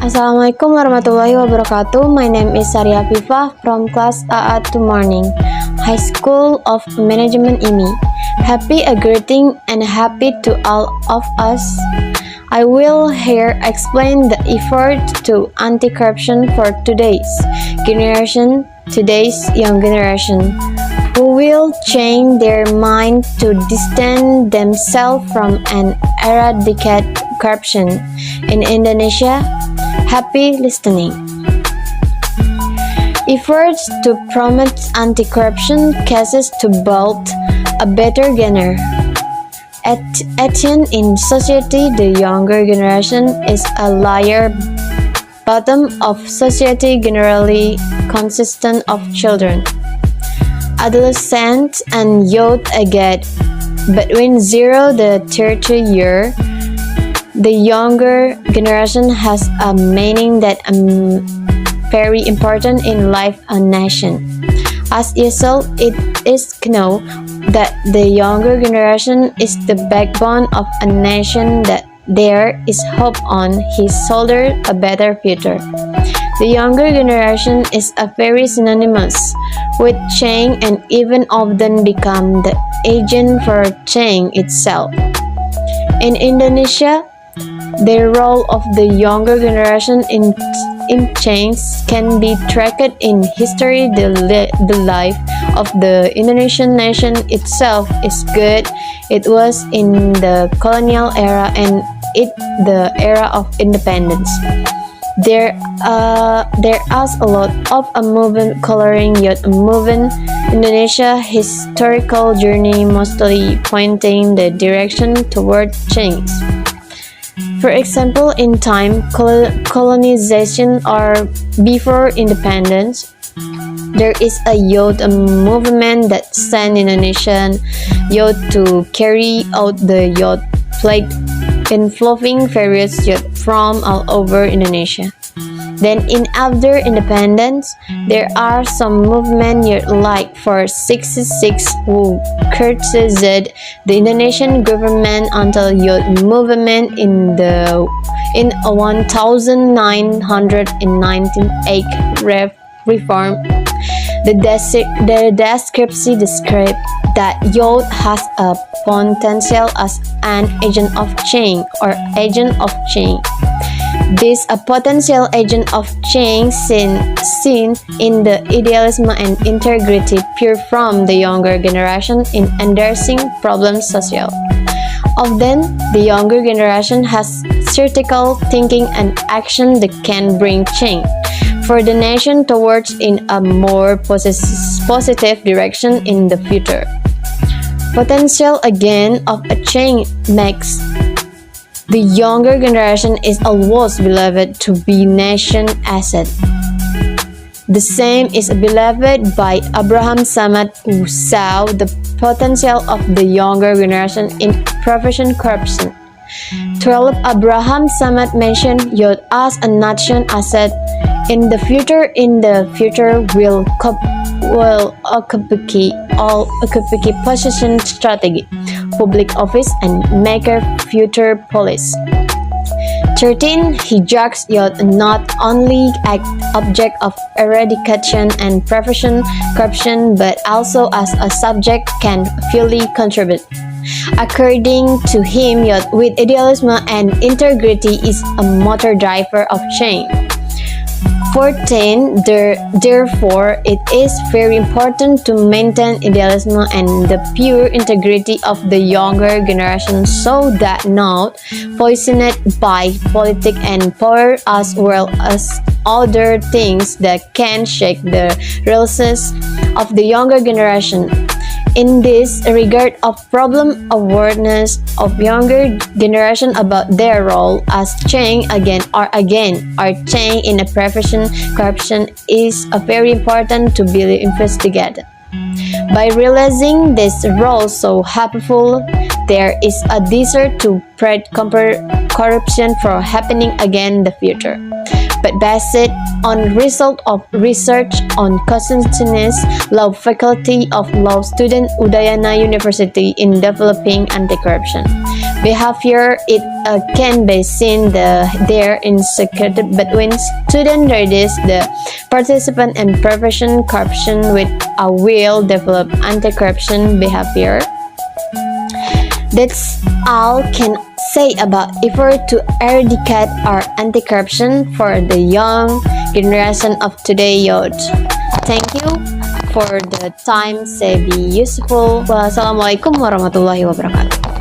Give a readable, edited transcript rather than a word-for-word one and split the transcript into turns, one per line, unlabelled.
Assalamualaikum warahmatullahi wabarakatuh. My name is Sari Afifah from class AA2 Morning, High School of Management IMI. Happy a greeting and happy to all of us. I will here explain the effort to anti-corruption for today's young generation, who will change their mind to distance themselves from and eradicate corruption in Indonesia. Happy listening. Efforts to promote anti-corruption cases to build a better action in society. The younger generation is a layer bottom of society generally consistent of children, adolescents and youth aged between 0 to 30 years. The younger generation has a meaning that very important in life and nation. As usual, it is known that the younger generation is the backbone of a nation, that there is hope on his shoulder a better future. The younger generation is a very synonymous with change and even often become the agent for change itself. In Indonesia, the role of the younger generation in change can be tracked in history. The life of the Indonesian nation itself is good. It was in the colonial era and the era of independence. There is a lot of a movement coloring youth movement. Indonesia historical journey mostly pointing the direction toward change. For example, in time colonization or before independence, there is a youth movement that sent Indonesian youth to carry out the youth plague involving various youth from all over Indonesia. Then in after independence, there are some movement like for 66 who criticized the Indonesian government until youth movement in 1998 reform. The description describes that youth has a potential as an agent of change or agent of change. This a potential agent of change seen in the idealism and integrity pure from the younger generation in addressing problems social. Often, the younger generation has critical thinking and action that can bring change for the nation towards in a more positive direction in the future. Potential again of a change makes the younger generation is always believed to be nation asset. The same is believed by Abraham Samad, who saw the potential of the younger generation in prevention corruption. 12. Abraham Samad mentioned youth as a nation asset. In the future will occupy position strategy, public office and make a future policy. 13. He judges youth not only as object of eradication and prevention corruption, but also as a subject can fully contribute. According to him, youth with idealism and integrity is a motor driver of change. 14. Therefore, it is very important to maintain idealism and the pure integrity of the younger generation so that not poisoned by politics and power as well as other things that can shake the resources of the younger generation. In this regard of problem awareness of younger generation about their role as change agent or change in a prevention corruption is very important to be investigated. By realizing this role so helpful, there is a desire to prevent corruption from happening again in the future. but based on result of research on consciousness law faculty of law student Udayana University in developing anti-corruption behavior. It can be seen there in secret between student reduce the participant and prevention corruption with a will develop anti-corruption behavior. That's all can say about effort to eradicate our anti-corruption for the young generation of today youth. Thank you for the time. Say be useful. Wassalamualaikum warahmatullahi wabarakatuh.